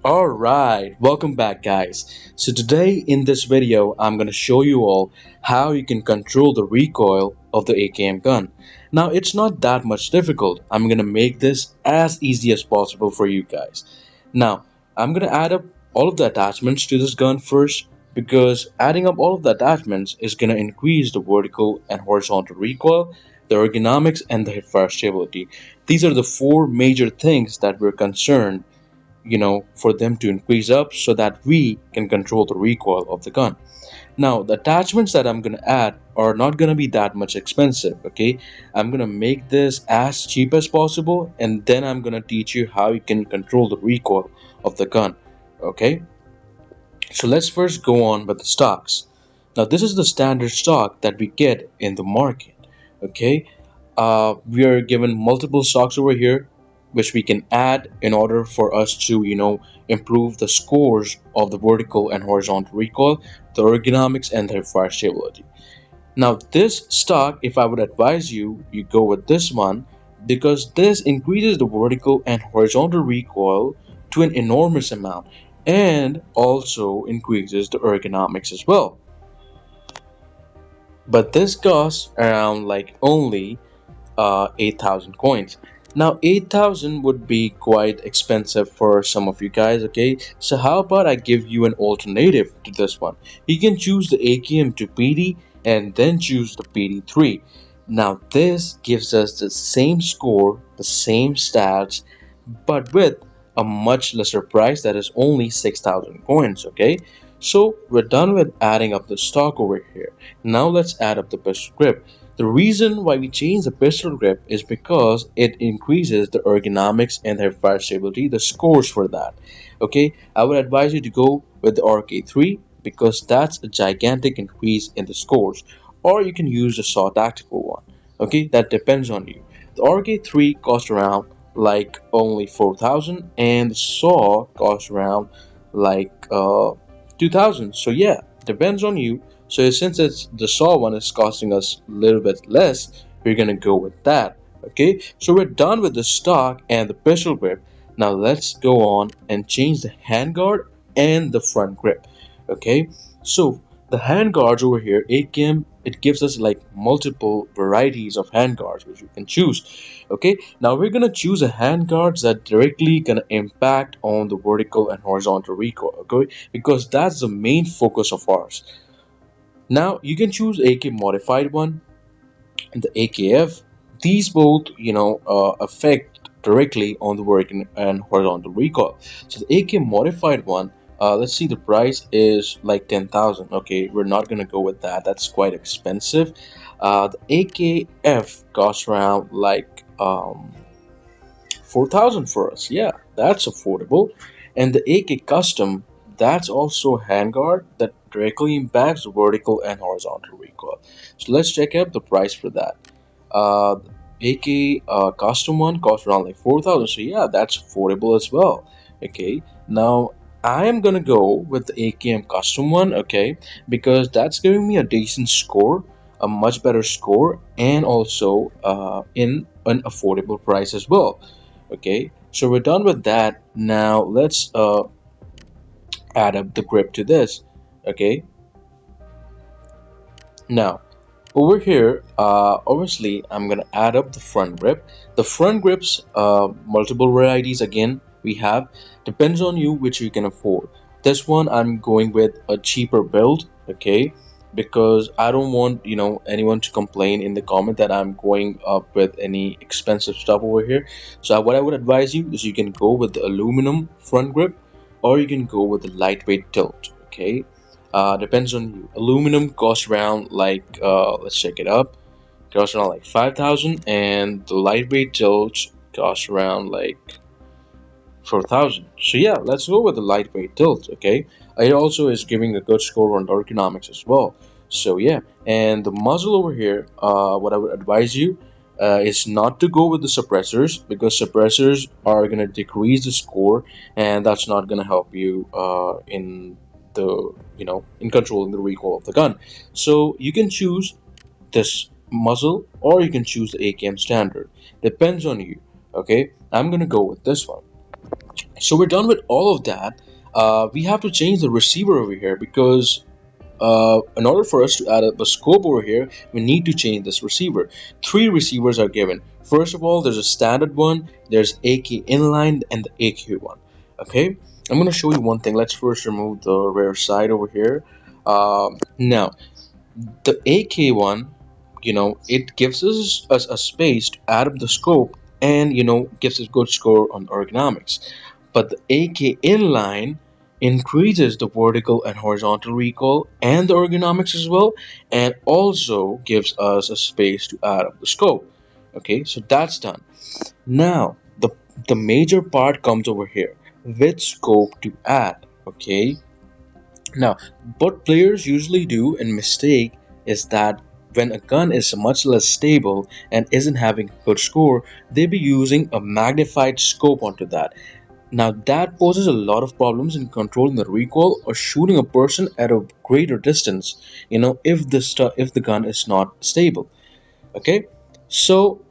Alright, welcome back guys. So today in this video I'm going to show you all how you can control the recoil of the AKM gun. Now it's not that much difficult. I'm going to make this as easy as possible for you guys. Now I'm going to add up all of the attachments to this gun first, because adding up all of the attachments is going to increase the vertical and horizontal recoil, the ergonomics, and the hipfire stability. These are the four major things that we're concerned for them to increase up so that we can control the recoil of the gun. Now the attachments that I'm gonna add are not gonna be that much expensive. Okay, I'm gonna make this as cheap as possible, and then I'm gonna teach you how you can control the recoil of the gun. Okay, so let's first go on with the stocks. Now this is the standard stock that we get in the market. Okay, we are given multiple stocks over here which we can add in order for us to improve the scores of the vertical and horizontal recoil, the ergonomics, and the fire stability. Now this stock, if I would advise you, you go with this one, because this increases the vertical and horizontal recoil to an enormous amount and also increases the ergonomics as well. But this costs around like only 8,000 coins. Now 8,000 would be quite expensive for some of you guys. Okay, so how about I give you an alternative to this one? You can choose the AKM to PD and then choose the PD3. Now this gives us the same score, the same stats, but with a much lesser price, that is only 6,000 coins. Okay, so we're done with adding up the stock over here. Now let's add up the pistol grip. The reason why we change the pistol grip is because it increases the ergonomics and the fire stability, the scores for that. Okay, I would advise you to go with the RK3 because that's a gigantic increase in the scores, or you can use the SAW tactical one. Okay, that depends on you. The RK3 costs around like only 4,000 and the SAW costs around like 2,000. So yeah, depends on you. So since it's the SAW one is costing us a little bit less, we're gonna go with that. Okay, so we're done with the stock and the pistol grip. Now let's go on and change the handguard and the front grip. Okay, so the handguards over here, AKM, it gives us like multiple varieties of handguards which you can choose. Okay, now we're gonna choose a handguards that directly gonna impact on the vertical and horizontal recoil. Okay, because that's the main focus of ours. Now you can choose AK modified one and the AKF. These both affect directly on the vertical and horizontal recoil. So the AK modified one, let's see, the price is like 10,000. Okay, we're not gonna go with that, that's quite expensive. The AKF costs around like 4,000 for us. Yeah, that's affordable. And the AK custom, that's also handguard that directly impacts the vertical and horizontal recoil. So let's check out the price for that. AK custom one costs around like 4,000. So yeah, that's affordable as well. Okay, now I am gonna go with the AKM custom one. Okay, because that's giving me a decent score, a much better score, and also in an affordable price as well. Okay, so we're done with that. Now let's add up the grip to this. Okay, now over here, obviously I'm gonna add up the front grip. The front grips, multiple varieties again we have, depends on you which you can afford. This one I'm going with a cheaper build. Okay, because I don't want anyone to complain in the comment that I'm going up with any expensive stuff over here. So what I would advise you is you can go with the aluminum front grip, or you can go with the lightweight tilt. Okay, depends on you. Aluminum costs around like let's check it up, costs around like 5,000, and the lightweight tilt costs around like 4,000. So yeah, let's go with the lightweight tilt. Okay, it also is giving a good score on ergonomics as well. So yeah, and the muzzle over here, what I would advise you is not to go with the suppressors, because suppressors are going to decrease the score, and that's not going to help you in the in controlling the recoil of the gun. So you can choose this muzzle, or you can choose the AKM standard, depends on you. Okay, I'm gonna go with this one. So we're done with all of that. We have to change the receiver over here because in order for us to add up a scope over here, we need to change this receiver. Three receivers are given. First of all, there's a standard one, there's AK inline, and the AK one. Okay, I'm gonna show you one thing. Let's first remove the rear side over here. Now, the AK one, it gives us a space to add up the scope and gives us good score on ergonomics. But the AK inline increases the vertical and horizontal recoil and the ergonomics as well, and also gives us a space to add up the scope. Okay, so that's done. Now the major part comes over here, which scope to add. Okay, now what players usually do and mistake is that when a gun is much less stable and isn't having a good score, they be using a magnified scope onto that. Now that poses a lot of problems in controlling the recoil or shooting a person at a greater distance, if the gun is not stable. Okay? So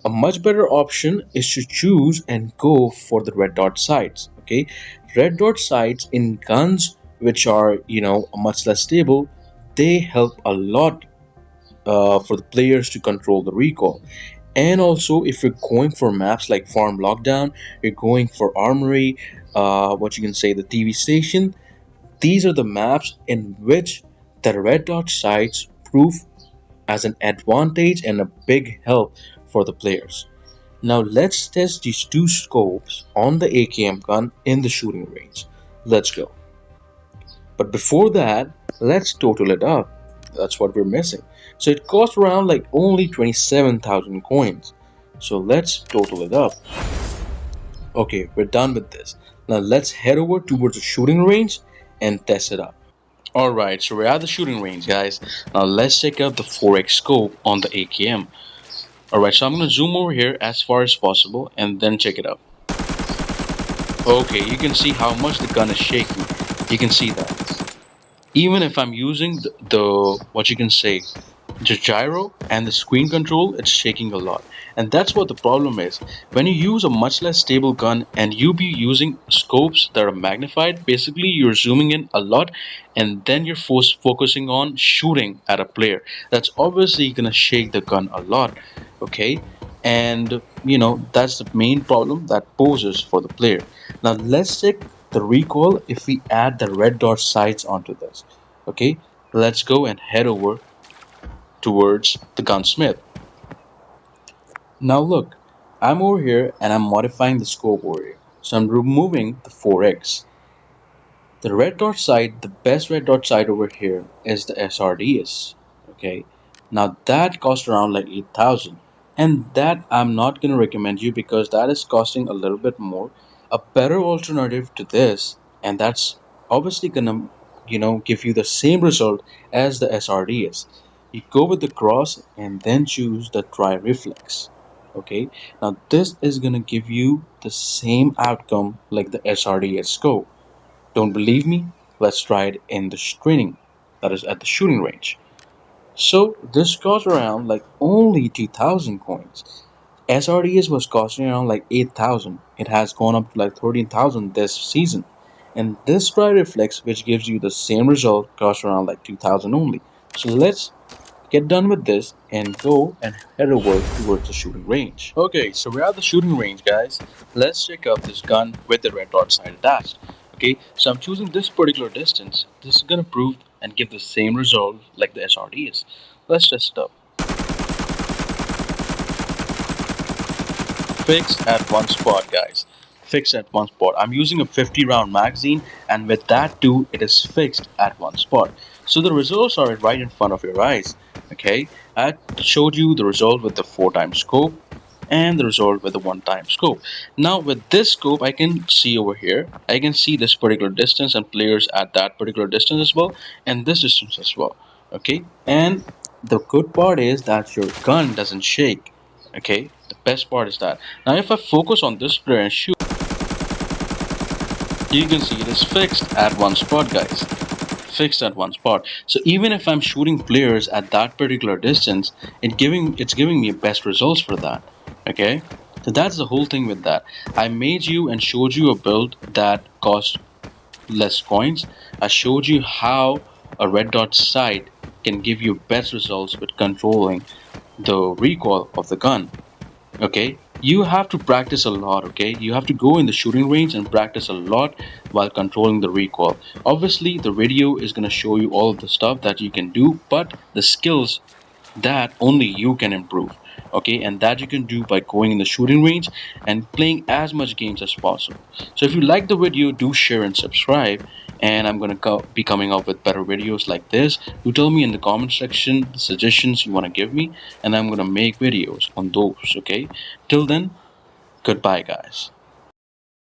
a much better option is to choose and go for the red dot sights. Okay? Red dot sights in guns which are, much less stable, they help a lot for the players to control the recoil. And also, if you're going for maps like Farm Lockdown, you're going for Armory, what you can say, the TV station, these are the maps in which the red dot sights prove as an advantage and a big help for the players. Now let's test these two scopes on the AKM gun in the shooting range. Let's go. But before that, let's total it up. That's what we're missing. So it costs around like only 27,000 coins. So let's total it up. Okay, we're done with this. Now let's head over towards the shooting range and test it up. Alright, so we're at the shooting range, guys. Now let's check out the 4x scope on the AKM. Alright, so I'm going to zoom over here as far as possible and then check it out. Okay, you can see how much the gun is shaking. You can see that. Even if I'm using the what you can say, the gyro and the screen control, it's shaking a lot. And that's what the problem is. When you use a much less stable gun and you be using scopes that are magnified, basically you're zooming in a lot and then you're focusing on shooting at a player. That's obviously gonna shake the gun a lot. Okay, and that's the main problem that poses for the player. Now let's check the recoil if we add the red dot sights onto this. Okay, let's go and head over towards the gunsmith. Now look, I'm over here and I'm modifying the scope over here. So I'm removing the 4x. The red dot sight, the best red dot sight over here is the SRDS. Okay, now that costs around like 8,000, and that I'm not gonna recommend you because that is costing a little bit more. A better alternative to this, and that's obviously gonna give you the same result as the SRDS. You go with the cross and then choose the tri reflex. Okay, now this is gonna give you the same outcome like the SRDS scope. Don't believe me? Let's try it in the training, that is at the shooting range. So this costs around like only 2,000 coins. SRDS was costing around like 8,000. It has gone up to like 13,000 this season. And this tri reflex, which gives you the same result, costs around like 2,000 only. So let's get done with this and go and head over towards the shooting range. Okay, so we're at the shooting range, guys. Let's check out this gun with the red dot sight attached. Okay, so I'm choosing this particular distance. This is gonna prove and give the same result like the SRDs. Let's test it up. Fixed at one spot, guys. Fixed at one spot. I'm using a 50 round magazine, and with that too, it is fixed at one spot. So the results are right in front of your eyes. Okay, I showed you the result with the 4x scope and the result with the 1x scope. Now with this scope, I can see over here, I can see this particular distance and players at that particular distance as well, and this distance as well. Okay, and the good part is that your gun doesn't shake. Okay, the best part is that. Now if I focus on this player and shoot, you can see it is fixed at one spot, guys. Fixed at one spot. So even if I'm shooting players at that particular distance, it's giving me best results for that. Okay, That's the whole thing with that. I made you and showed you a build that cost less coins. I showed you how a red dot sight can give you best results with controlling the recoil of the gun. Okay, you have to practice a lot. Okay, you have to go in the shooting range and practice a lot while controlling the recoil. Obviously the video is going to show you all of the stuff that you can do, but the skills that only you can improve. Okay, and that you can do by going in the shooting range and playing as much games as possible. So if you like the video, do share and subscribe, and I'm going to be coming up with better videos like this. You tell me in the comment section the suggestions you want to give me, and I'm going to make videos on those. Okay, till then, goodbye guys.